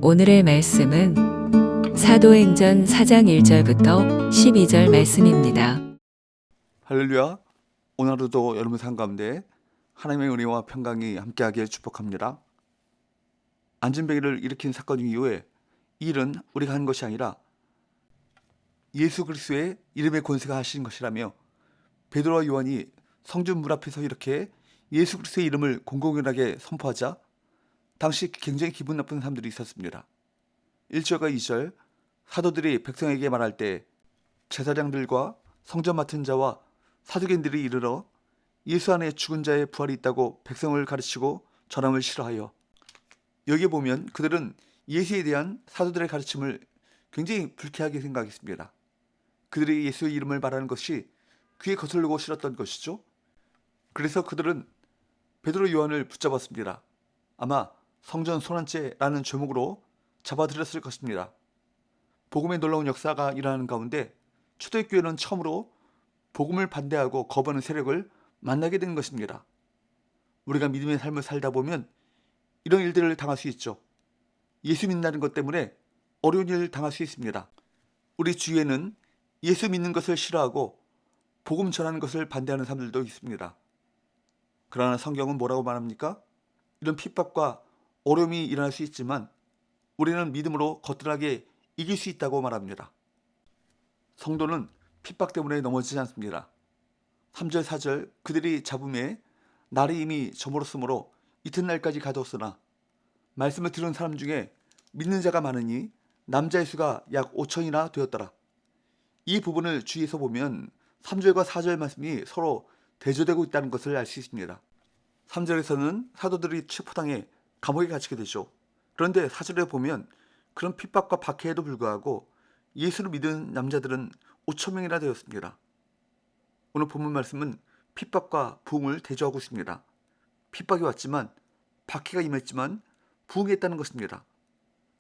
오늘의 말씀은 사도행전 4장 1절부터 12절 말씀입니다. 할렐루야. 오늘 하루도 여러분 삶 가운데 하나님의 은혜와 평강이 함께하기를 축복합니다. 안진뱅이를 일으킨 사건 이후에 이 일은 우리가 한 것이 아니라 예수 그리스도의 이름의 권세가 하신 것이라며 베드로와 요한이 성전 문 앞에서 이렇게 예수 그리스도의 이름을 공공연하게 선포하자 당시 굉장히 기분 나쁜 사람들이 있었습니다. 1절과 2절 사도들이 백성에게 말할 때 제사장들과 성전 맡은 자와 사두개인들이 이르러 예수 안에 죽은 자의 부활이 있다고 백성을 가르치고 전함을 싫어하여, 여기에 보면 그들은 예수에 대한 사도들의 가르침을 굉장히 불쾌하게 생각했습니다. 그들이 예수의 이름을 말하는 것이 귀에 거슬리고 싫었던 것이죠. 그래서 그들은 베드로 요한을 붙잡았습니다. 아마 성전 소란죄라는 죄목으로 잡아들였을 것입니다. 복음의 놀라운 역사가 일어나는 가운데 초대교회는 처음으로 복음을 반대하고 거부하는 세력을 만나게 된 것입니다. 우리가 믿음의 삶을 살다 보면 이런 일들을 당할 수 있죠. 예수 믿는다는 것 때문에 어려운 일을 당할 수 있습니다. 우리 주위에는 예수 믿는 것을 싫어하고 복음 전하는 것을 반대하는 사람들도 있습니다. 그러나 성경은 뭐라고 말합니까? 이런 핍박과 어려움이 일어날 수 있지만 우리는 믿음으로 거뜬하게 이길 수 있다고 말합니다. 성도는 핍박 때문에 넘어지지 않습니다. 3절 4절 그들이 잡음에 날이 이미 저물었으므로 이튿날까지 가두었으나 말씀을 들은 사람 중에 믿는 자가 많으니 남자의 수가 약 5천이나 되었더라. 이 부분을 주의해서 보면 3절과 4절 말씀이 서로 대조되고 있다는 것을 알 수 있습니다. 3절에서는 사도들이 체포당해 감옥에 갇히게 되죠. 그런데 4절에 보면 그런 핍박과 박해에도 불구하고 예수를 믿은 남자들은 5천 명이나 되었습니다. 오늘 본문 말씀은 핍박과 부흥을 대조하고 있습니다. 핍박이 왔지만 박해가 임했지만 부흥했다는 것입니다.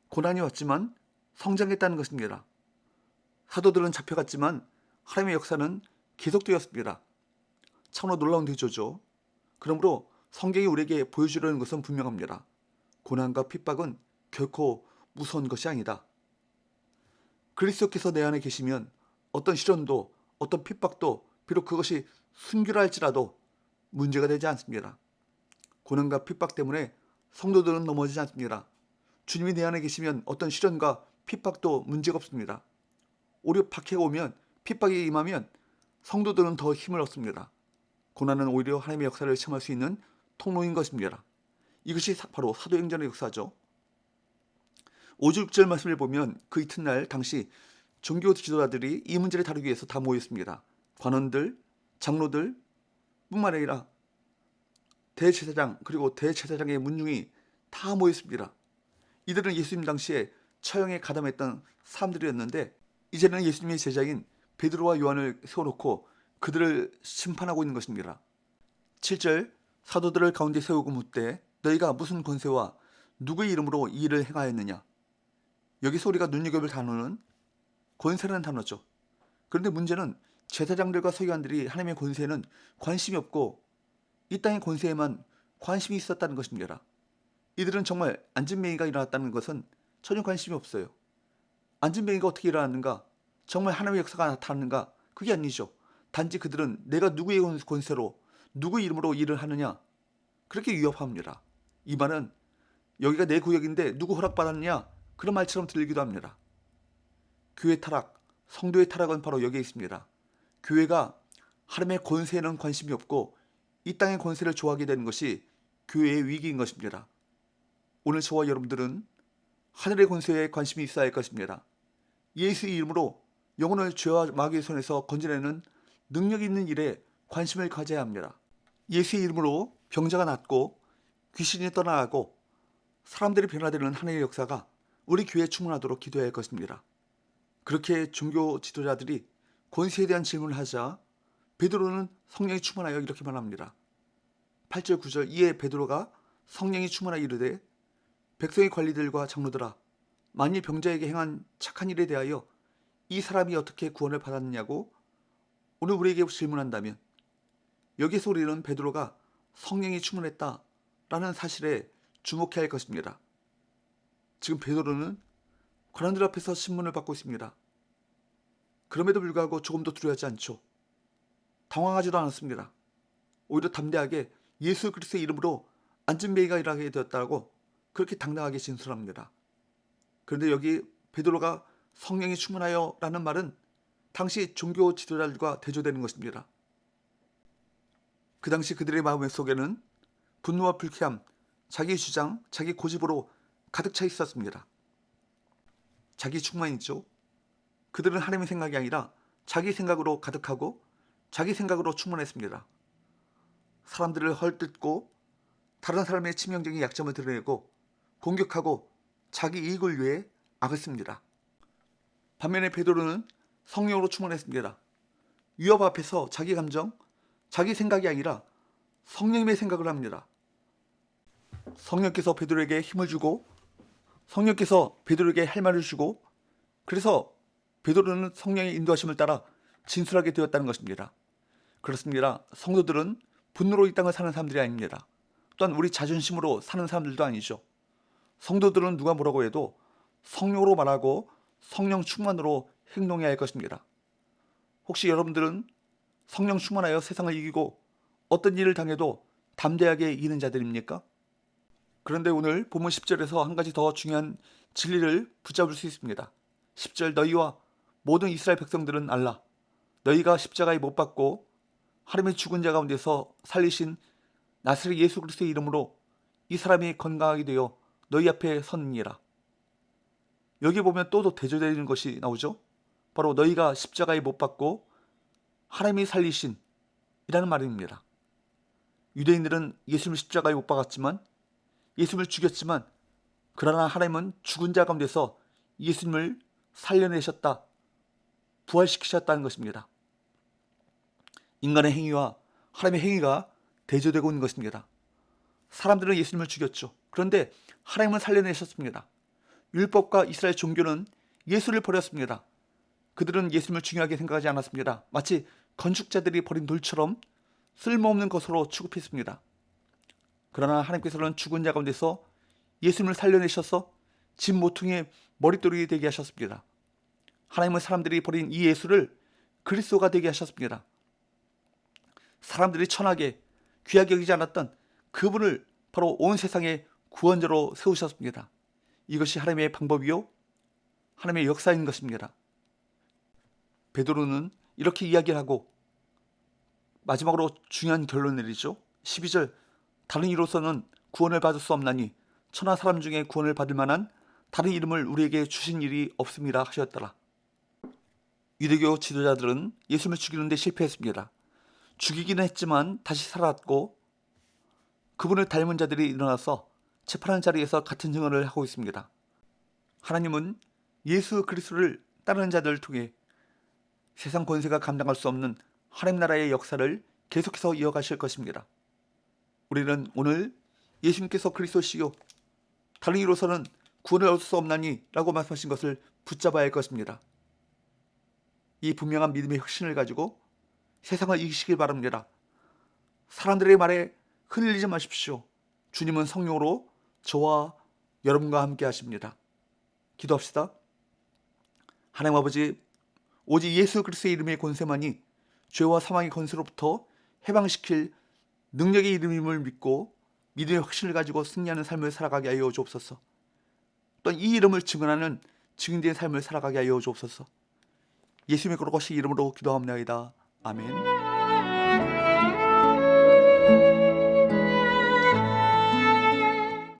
고난이 왔지만 성장했다는 것입니다. 사도들은 잡혀갔지만 하나님의 역사는 계속되었습니다. 참으로 놀라운 대조죠. 그러므로 성경이 우리에게 보여주려는 것은 분명합니다. 고난과 핍박은 결코 무서운 것이 아니다. 그리스도께서 내 안에 계시면 어떤 시련도 어떤 핍박도 비록 그것이 순교라 할지라도 문제가 되지 않습니다. 고난과 핍박 때문에 성도들은 넘어지지 않습니다. 주님이 내 안에 계시면 어떤 시련과 핍박도 문제가 없습니다. 오히려 박해가 오면 핍박이 임하면 성도들은 더 힘을 얻습니다. 고난은 오히려 하나님의 역사를 체험할 수 있는 통로인 것입니다. 이것이 바로 사도행전의 역사죠. 5절 6절 말씀을 보면 그 이튿날 당시 종교 지도자들이 이 문제를 다루기 위해서 다 모였습니다. 관원들, 장로들 뿐만 아니라 대제사장 그리고 대제사장의 문중이 다 모였습니다. 이들은 예수님 당시에 처형에 가담했던 사람들이었는데 이제는 예수님의 제자인 베드로와 요한을 세워놓고 그들을 심판하고 있는 것입니다. 7절 사도들을 가운데 세우고 묻되 너희가 무슨 권세와 누구의 이름으로 이 일을 행하였느냐. 여기서 우리가 눈여겨볼 단어는 권세라는 단어죠. 그런데 문제는 제사장들과 서기관들이 하나님의 권세에는 관심이 없고 이 땅의 권세에만 관심이 있었다는 것입니다. 이들은 정말 안진뱅이가 일어났다는 것은 전혀 관심이 없어요. 안진뱅이가 어떻게 일어났는가, 정말 하나님의 역사가 나타났는가, 그게 아니죠. 단지 그들은 내가 누구의 권세로 누구의 이름으로 일을 하느냐, 그렇게 위협합니다. 이 말은 여기가 내 구역인데 누구 허락받았느냐, 그런 말처럼 들리기도 합니다. 교회 타락, 성도의 타락은 바로 여기에 있습니다. 교회가 하나님의 권세에는 관심이 없고 이 땅의 권세를 좋아하게 되는 것이 교회의 위기인 것입니다. 오늘 저와 여러분들은 하늘의 권세에 관심이 있어야 할 것입니다. 예수의 이름으로 영혼을 죄와 마귀의 손에서 건져내는 능력 있는 일에 관심을 가져야 합니다. 예수의 이름으로 병자가 낫고 귀신이 떠나가고 사람들이 변화되는 하나님의 역사가 우리 교회에 충만하도록 기도해야 할 것입니다. 그렇게 종교 지도자들이 권세에 대한 질문을 하자 베드로는 성령이 충만하여 이렇게 말합니다. 8절 9절 이에 베드로가 성령이 충만하여 이르되 백성의 관리들과 장로들아 만일 병자에게 행한 착한 일에 대하여 이 사람이 어떻게 구원을 받았느냐고 오늘 우리에게 질문한다면 여기서 우리는 베드로가 성령이 충만했다, 라는 사실에 주목해야 할 것입니다. 지금 베드로는 관원들 앞에서 신문을 받고 있습니다. 그럼에도 불구하고 조금도 두려워하지 않죠. 당황하지도 않았습니다. 오히려 담대하게 예수 그리스도의 이름으로 안진뱅이가 일하게 되었다고 그렇게 당당하게 진술합니다. 그런데 여기 베드로가 성령이 충만하여 라는 말은 당시 종교 지도자들과 대조되는 것입니다. 그 당시 그들의 마음 속에는 분노와 불쾌함, 자기 주장, 자기 고집으로 가득 차 있었습니다. 자기 충만이죠. 그들은 하나님의 생각이 아니라 자기 생각으로 가득하고 자기 생각으로 충만했습니다. 사람들을 헐뜯고 다른 사람의 치명적인 약점을 드러내고 공격하고 자기 이익을 위해 악을 씁니다. 반면에 베드로는 성령으로 충만했습니다. 위협 앞에서 자기 감정, 자기 생각이 아니라 성령님의 생각을 합니다. 성령께서 베드로에게 힘을 주고 성령께서 베드로에게 할 말을 주고 그래서 베드로는 성령의 인도하심을 따라 진술하게 되었다는 것입니다. 그렇습니다. 성도들은 분노로 이 땅을 사는 사람들이 아닙니다. 또한 우리 자존심으로 사는 사람들도 아니죠. 성도들은 누가 뭐라고 해도 성령으로 말하고 성령 충만으로 행동해야 할 것입니다. 혹시 여러분들은 성령 충만하여 세상을 이기고 어떤 일을 당해도 담대하게 이기는 자들입니까? 그런데 오늘 본문 10절에서 한 가지 더 중요한 진리를 붙잡을 수 있습니다. 10절 너희와 모든 이스라엘 백성들은 알라. 너희가 십자가에 못 박고 하나님의 죽은 자 가운데서 살리신 나사렛 예수 그리스도의 이름으로 이 사람이 건강하게 되어 너희 앞에 섰느니라. 여기 보면 또 대조되는 것이 나오죠. 바로 너희가 십자가에 못 박고 하나님이 살리신 이라는 말입니다. 유대인들은 예수님을 십자가에 못 박았지만 예수님을 죽였지만 그러나 하나님은 죽은 자 가운데서 예수님을 살려내셨다, 부활시키셨다는 것입니다. 인간의 행위와 하나님의 행위가 대조되고 있는 것입니다. 사람들은 예수님을 죽였죠. 그런데 하나님은 살려내셨습니다. 율법과 이스라엘 종교는 예수를 버렸습니다. 그들은 예수님을 중요하게 생각하지 않았습니다. 마치 건축자들이 버린 돌처럼 쓸모없는 것으로 취급했습니다. 그러나 하나님께서는 죽은 자 가운데서 예수님을 살려내셔서 집 모퉁이의 머릿돌이 되게 하셨습니다. 하나님은 사람들이 버린 이 예수를 그리스도가 되게 하셨습니다. 사람들이 천하게 귀하게 여기지 않았던 그분을 바로 온 세상의 구원자로 세우셨습니다. 이것이 하나님의 방법이요 하나님의 역사인 것입니다. 베드로는 이렇게 이야기를 하고 마지막으로 중요한 결론을 내리죠. 12절 다른 이로서는 구원을 받을 수 없나니 천하 사람 중에 구원을 받을 만한 다른 이름을 우리에게 주신 일이 없습니다 하셨더라. 유대교 지도자들은 예수님을 죽이는 데 실패했습니다. 죽이기는 했지만 다시 살았고 그분을 닮은 자들이 일어나서 재판하는 자리에서 같은 증언을 하고 있습니다. 하나님은 예수 그리스도를 따르는 자들을 통해 세상 권세가 감당할 수 없는 하나님 나라의 역사를 계속해서 이어가실 것입니다. 우리는 오늘 예수님께서 그리스도시요 다른 이로서는 구원을 얻을 수 없나니 라고 말씀하신 것을 붙잡아야 할 것입니다. 이 분명한 믿음의 혁신을 가지고 세상을 이기시길 바랍니다. 사람들의 말에 흔들리지 마십시오. 주님은 성령으로 저와 여러분과 함께 하십니다. 기도합시다. 하나님 아버지, 오직 예수 그리스도의 이름의 권세만이 죄와 사망의 권세로부터 해방시킬 능력의 이름임을 믿고 믿음의 확신을 가지고 승리하는 삶을 살아가게 하여 주옵소서. 또 이 이름을 증언하는 증인된 삶을 살아가게 하여 주옵소서. 예수님의 거룩하신 이름으로 기도합니다. 아멘.